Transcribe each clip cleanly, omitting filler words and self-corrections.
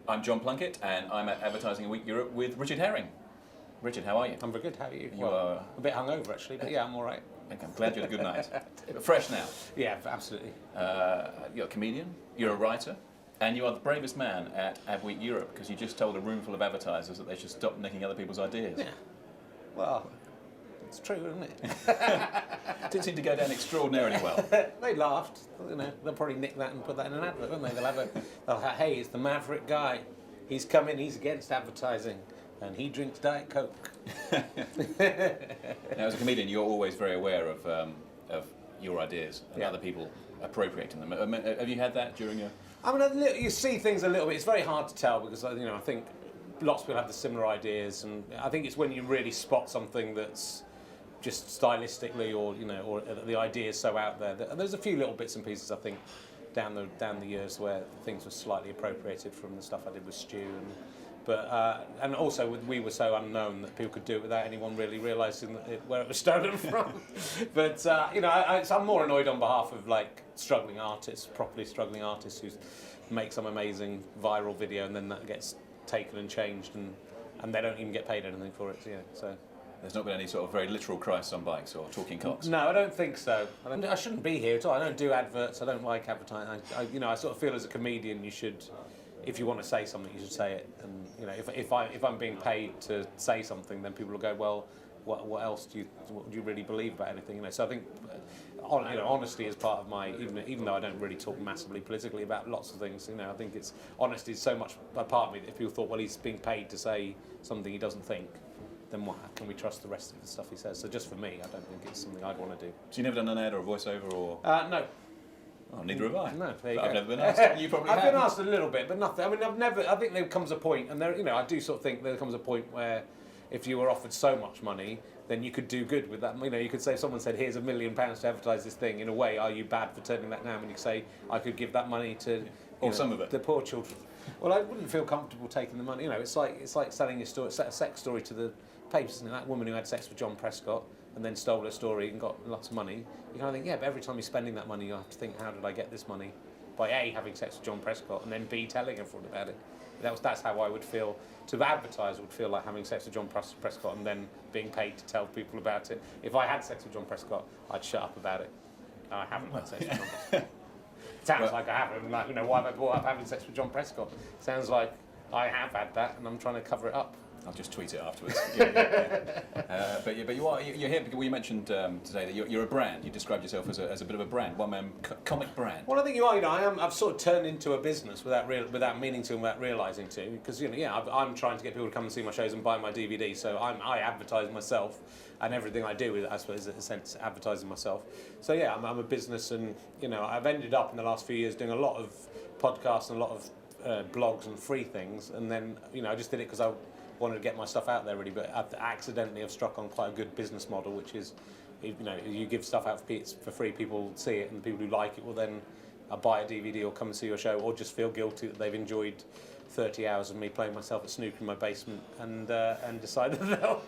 I'm John Plunkett, and I'm at Advertising Week Europe with Richard Herring. Richard, how are you? I'm very good. How are you? You are a bit hungover actually, but yeah, I'm all right. Okay, I'm glad you had a good night. Fresh now. Yeah, absolutely. You're a comedian, you're a writer, and you are the bravest man at Ad Week Europe because you just told a room full of advertisers that they should stop nicking other people's ideas. Yeah. Well, it's true, isn't it? Didn't seem to go down extraordinarily well. They laughed. You know, they'll probably nick that and put that in an advert, won't they? They'll have, hey, it's the maverick guy. He's come in. He's against advertising, and he drinks Diet Coke. Now, as a comedian, you're always very aware of your ideas and other people appropriating them. I mean, have you had that during your? I mean, you see things a little bit. It's very hard to tell because I think lots of people have the similar ideas, and I think it's when you really spot something that's just stylistically, or the idea is so out there. There's a few little bits and pieces I think down the years where things were slightly appropriated from the stuff I did with Stu, and also we were so unknown that people could do it without anyone really realising where it was stolen from. But I'm more annoyed on behalf of like struggling artists, properly struggling artists who make some amazing viral video and then that gets taken and changed and they don't even get paid anything for it. So. There's not been any sort of very literal Christ on bikes or talking cocks? No, I don't think so. I shouldn't be here at all. I don't do adverts. I don't like advertising. I sort of feel as a comedian you should, if you want to say something, you should say it. And if I'm being paid to say something, then people will go, well, what else do you really believe about anything? So I think honesty is part of my, even though I don't really talk massively politically about lots of things. I think honesty is so much a part of me that if people thought, well, he's being paid to say something he doesn't think, then what can we trust the rest of the stuff he says? So just for me, I don't think it's something I'd want to do. So you've never done an ad or a voiceover or? No. Oh, neither have I. No, there you I've go. never been asked. You probably have. I've been asked a little bit, but nothing. I mean, I think there comes a point, and I do sort of think there comes a point where if you were offered so much money, then you could do good with that. You could say, if someone said, here's £1 million to advertise this thing, in a way, are you bad for turning that down? And you say, I could give that money to some of it. The poor children. Well, I wouldn't feel comfortable taking the money. It's like selling your story, a sex story to the papers, isn't it? That woman who had sex with John Prescott and then stole her story and got lots of money. You kind of think, yeah, but every time you're spending that money, you have to think, how did I get this money? By A, having sex with John Prescott, and then B, telling everyone about it. That's how I would feel. To advertise would feel like having sex with John Prescott and then being paid to tell people about it. If I had sex with John Prescott, I'd shut up about it. I haven't had sex with John Prescott. It sounds like I haven't. Why have I brought up having sex with John Prescott? Sounds like I have had that, and I'm trying to cover it up. I'll just tweet it afterwards. But you're here because we mentioned today that you're a brand. You described yourself as a bit of a brand, one-man comic brand. Well, I think you are. I've sort of turned into a business without meaning to and without realising to. Because I'm trying to get people to come and see my shows and buy my DVD. So I advertise myself, and everything I do is, I suppose, in a sense, advertising myself. So yeah, I'm a business, and I've ended up in the last few years doing a lot of podcasts and a lot of blogs and free things, and then I just did it because I wanted to get my stuff out there really, but accidentally I've struck on quite a good business model, which is, you give stuff out for free, people see it, and the people who like it will then buy a DVD or come and see your show, or just feel guilty that they've enjoyed 30 hours of me playing myself at snooker in my basement, and decide that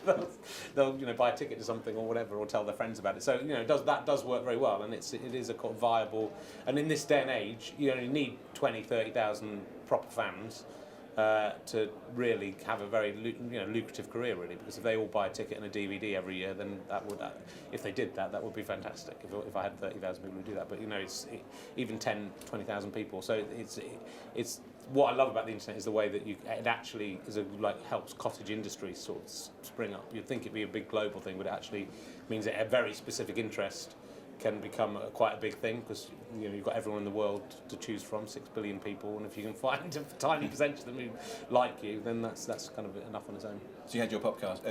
they'll buy a ticket to something or whatever, or tell their friends about it. So that does work very well, and it is a kind of viable. And in this day and age, you only need 20,000-30,000 proper fans to really have a very lucrative career, really, because if they all buy a ticket and a DVD every year, then if they did that would be fantastic. If I had 30,000 people who do that, but even 10-20,000 people. So it's what I love about the internet is the way that it actually is helps cottage industries sort of spring up. You'd think it'd be a big global thing, but it actually means that a very specific interest can become quite a big thing, because you've got everyone in the world to choose from, 6 billion people, and if you can find a tiny percentage of them who like you, then that's kind of enough on its own. So you had your podcast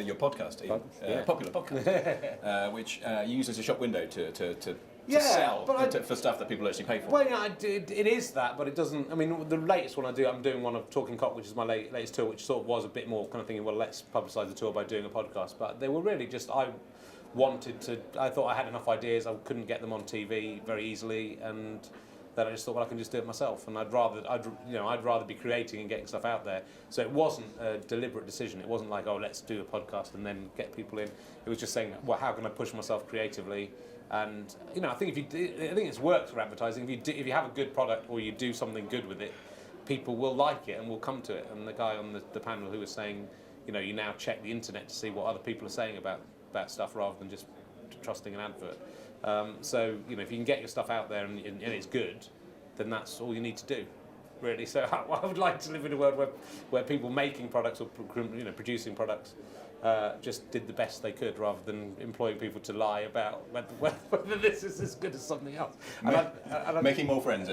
even, popular podcast, which you use as a shop window to sell for stuff that people actually pay for. Well, it is that, but it doesn't. I mean, the latest one I'm doing one of Talking Cock, which is my latest tour, which sort of was a bit more kind of thinking, well, let's publicise the tour by doing a podcast. But they were really just I thought I had enough ideas. I couldn't get them on TV very easily, and then I just thought, well, I can just do it myself. And I'd rather be creating and getting stuff out there. So it wasn't a deliberate decision. It wasn't like, oh, let's do a podcast and then get people in. It was just saying, well, how can I push myself creatively? And I think it's worked for advertising. If you have a good product or you do something good with it, people will like it and will come to it. And the guy on the panel who was saying, you now check the internet to see what other people are saying about stuff rather than just trusting an advert. So if you can get your stuff out there and it's good, then that's all you need to do, really. So I would like to live in a world where people making products or producing products just did the best they could, rather than employing people to lie about whether this is as good as something else. Making more friends.